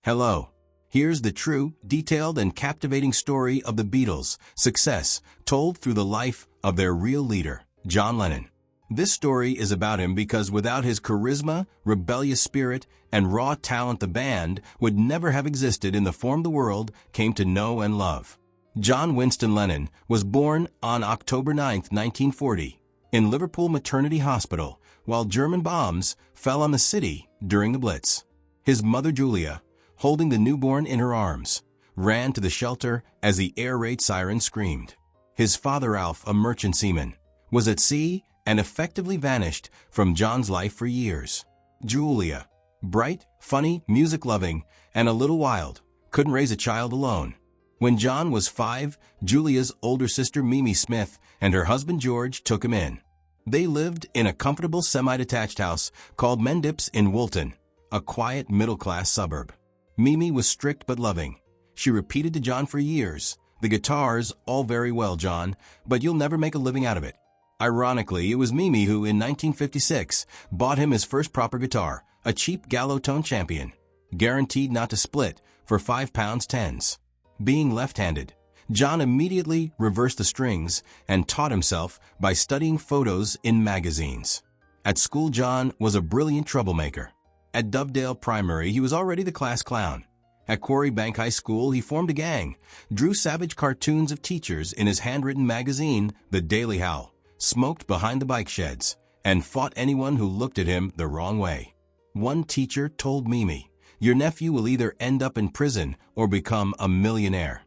Hello. Here's the true, detailed, and captivating story of the Beatles' success, told through the life of their real leader, John Lennon. This story is about him because without his charisma, rebellious spirit, and raw talent, the band would never have existed in the form the world came to know and love. John Winston Lennon was born on October 9, 1940, in Liverpool Maternity Hospital, while German bombs fell on the city during the Blitz. His mother, Julia, holding the newborn in her arms, ran to the shelter as the air raid siren screamed. His father, Alf, a merchant seaman, was at sea and effectively vanished from John's life for years. Julia, bright, funny, music-loving, and a little wild, couldn't raise a child alone. When John was 5, Julia's older sister, Mimi Smith, and her husband, George, took him in. They lived in a comfortable semi-detached house called Mendips in Woolton, a quiet middle-class suburb. Mimi was strict but loving. She repeated to John for years, "The guitar's all very well, John, but you'll never make a living out of it." Ironically, it was Mimi who, in 1956, bought him his first proper guitar, a cheap Gallo-tone Champion, guaranteed not to split, for £5 tens. Being left-handed, John immediately reversed the strings and taught himself by studying photos in magazines. At school, John was a brilliant troublemaker. At Dovedale Primary, he was already the class clown. At Quarry Bank High School, he formed a gang, drew savage cartoons of teachers in his handwritten magazine, The Daily Howl, smoked behind the bike sheds, and fought anyone who looked at him the wrong way. One teacher told Mimi, "Your nephew will either end up in prison or become a millionaire."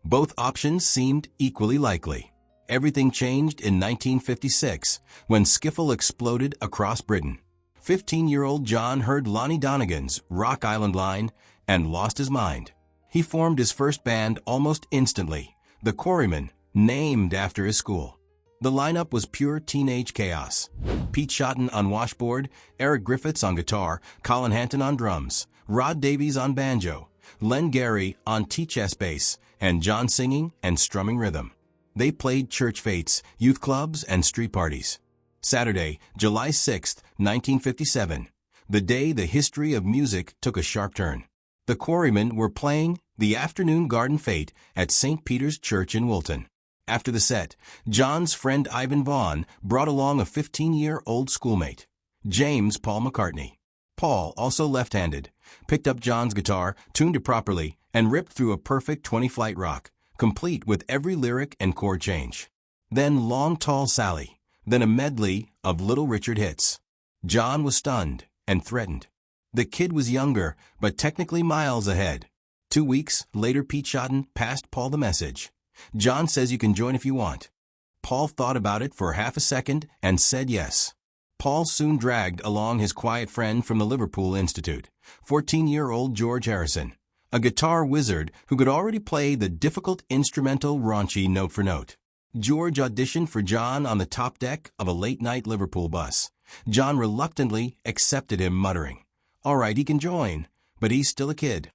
Both options seemed equally likely. Everything changed in 1956 when skiffle exploded across Britain. 15-year-old John heard Lonnie Donegan's Rock Island Line and lost his mind. He formed his first band almost instantly, the Quarrymen, named after his school. The lineup was pure teenage chaos. Pete Shotton on washboard, Eric Griffiths on guitar, Colin Hanton on drums, Rod Davies on banjo, Len Gary on tea-chest bass, and John singing and strumming rhythm. They played church fetes, youth clubs, and street parties. Saturday, July 6, 1957, the day the history of music took a sharp turn. The Quarrymen were playing the afternoon garden fete at St. Peter's Church in Woolton. After the set, John's friend Ivan Vaughan brought along a 15-year-old schoolmate, James Paul McCartney. Paul, also left-handed, picked up John's guitar, tuned it properly, and ripped through a perfect 20-flight rock, complete with every lyric and chord change. Then Long Tall Sally, then a medley of Little Richard hits. John was stunned and threatened. The kid was younger, but technically miles ahead. 2 weeks later, Pete Shotton passed Paul the message. "John says you can join if you want." Paul thought about it for half a second and said yes. Paul soon dragged along his quiet friend from the Liverpool Institute, 14-year-old George Harrison, a guitar wizard who could already play the difficult instrumental raunchy note for note. George auditioned for John on the top deck of a late-night Liverpool bus. John reluctantly accepted him, muttering, "All right, he can join, but he's still a kid."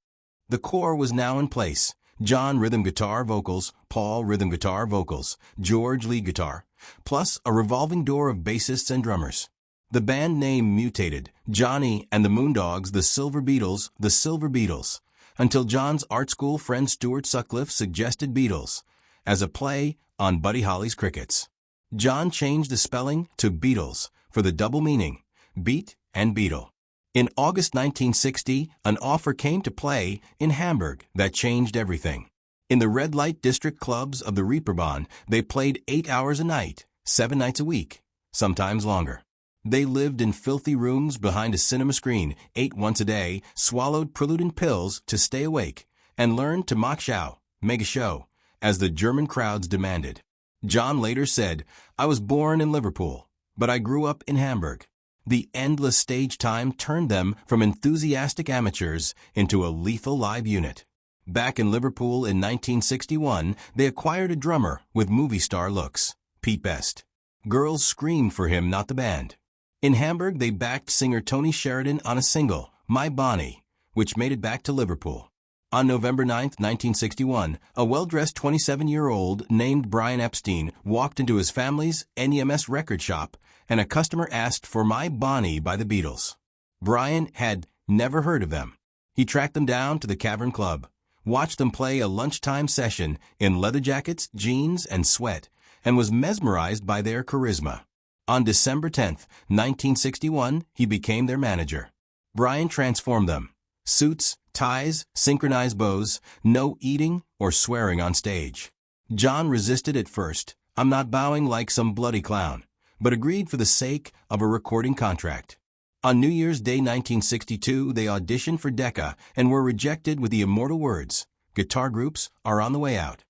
The core was now in place. John rhythm guitar vocals, Paul rhythm guitar vocals, George lead guitar, plus a revolving door of bassists and drummers. The band name mutated, Johnny and the Moondogs, the Silver Beatles, until John's art school friend Stuart Sutcliffe suggested Beatles, as a play on Buddy Holly's Crickets. John changed the spelling to Beatles for the double meaning, beat and beetle. In August 1960, an offer came to play in Hamburg that changed everything. In the red light district clubs of the Reeperbahn, they played 8 hours a night, 7 nights a week, sometimes longer. They lived in filthy rooms behind a cinema screen, ate once a day, swallowed Preludin pills to stay awake, and learned to make a show, as the German crowds demanded. John later said, "I was born in Liverpool, but I grew up in Hamburg." The endless stage time turned them from enthusiastic amateurs into a lethal live unit. Back in Liverpool in 1961, they acquired a drummer with movie star looks, Pete Best. Girls screamed for him, not the band. In Hamburg, they backed singer Tony Sheridan on a single, My Bonnie, which made it back to Liverpool. On November 9, 1961, a well-dressed 27-year-old named Brian Epstein walked into his family's NEMS record shop, and a customer asked for My Bonnie by the Beatles. Brian had never heard of them. He tracked them down to the Cavern Club, watched them play a lunchtime session in leather jackets, jeans, and sweat, and was mesmerized by their charisma. On December 10, 1961, he became their manager. Brian transformed them. Suits, ties, synchronized bows, no eating or swearing on stage. John resisted at first. "I'm not bowing like some bloody clown," but agreed for the sake of a recording contract. On New Year's Day 1962, they auditioned for Decca and were rejected with the immortal words, "Guitar groups are on the way out."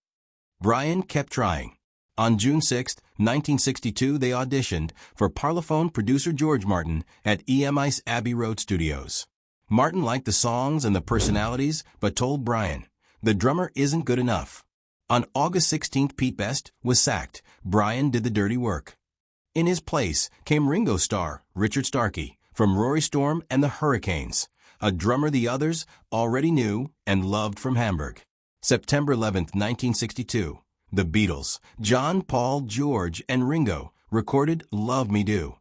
Brian kept trying. On June 6, 1962, they auditioned for Parlophone producer George Martin at EMI's Abbey Road Studios. Martin liked the songs and the personalities, but told Brian, "The drummer isn't good enough." On August 16, Pete Best was sacked. Brian did the dirty work. In his place came Ringo star Richard Starkey from Rory Storm and the Hurricanes, a drummer the others already knew and loved from Hamburg. September 11, 1962. The Beatles, John, Paul, George, and Ringo, recorded Love Me Do.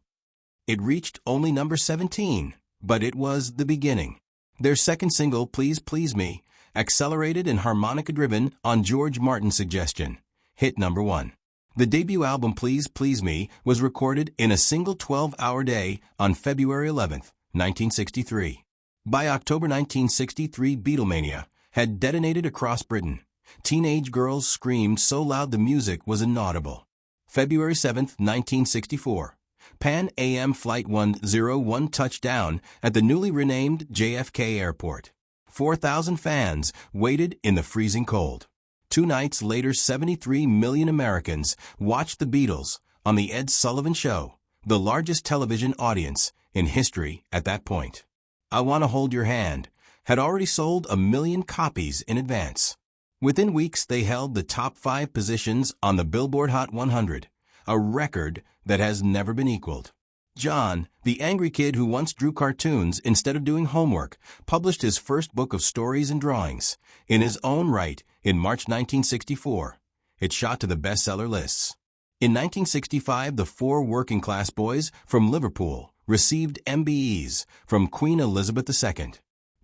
It reached only number 17, but it was the beginning. Their second single, Please Please Me, accelerated and harmonica-driven on George Martin's suggestion, hit number 1. The debut album Please Please Me was recorded in a single 12-hour day on February 11, 1963. By October 1963, Beatlemania had detonated across Britain. Teenage girls screamed so loud the music was inaudible. February 7, 1964. Pan Am Flight 101 touched down at the newly renamed JFK Airport. 4,000 fans waited in the freezing cold. 2 nights later, 73 million Americans watched the Beatles on The Ed Sullivan Show, the largest television audience in history at that point. I Wanna Hold Your Hand had already sold 1 million copies in advance. Within weeks, they held the top 5 positions on the Billboard Hot 100, a record that has never been equaled. John, the angry kid who once drew cartoons instead of doing homework, published his first book of stories and drawings in his own right in March 1964. It shot to the bestseller lists. In 1965, the 4 working-class boys from Liverpool received MBEs from Queen Elizabeth II.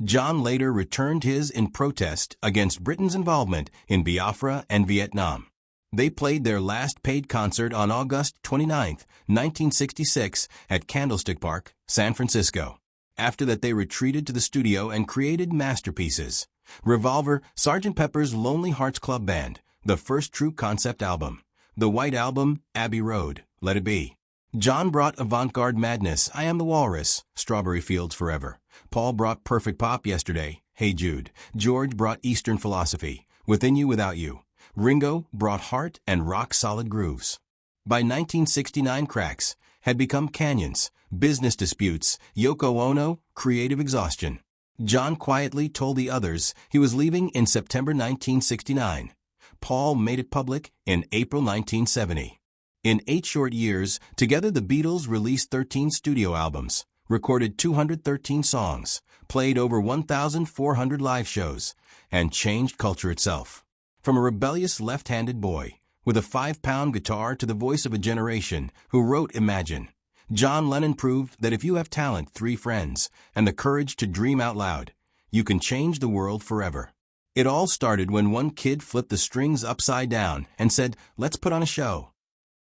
John later returned his in protest against Britain's involvement in Biafra and Vietnam. They played their last paid concert on August 29, 1966 at Candlestick Park, San Francisco. After that, they retreated to the studio and created masterpieces. Revolver, Sgt. Pepper's Lonely Hearts Club Band, the first true concept album. The White Album, Abbey Road, Let It Be. John brought avant-garde madness, I Am the Walrus, Strawberry Fields Forever. Paul brought perfect pop, Yesterday, Hey Jude. George brought Eastern philosophy, Within You Without You. Ringo brought heart and rock-solid grooves. By 1969, cracks had become canyons, business disputes, Yoko Ono, creative exhaustion. John quietly told the others he was leaving in September 1969. Paul made it public in April 1970. In 8 short years, together the Beatles released 13 studio albums, recorded 213 songs, played over 1,400 live shows, and changed culture itself. From a rebellious left-handed boy with a 5-pound guitar to the voice of a generation who wrote Imagine, John Lennon proved that if you have talent, 3 friends, and the courage to dream out loud, you can change the world forever. It all started when one kid flipped the strings upside down and said, "Let's put on a show."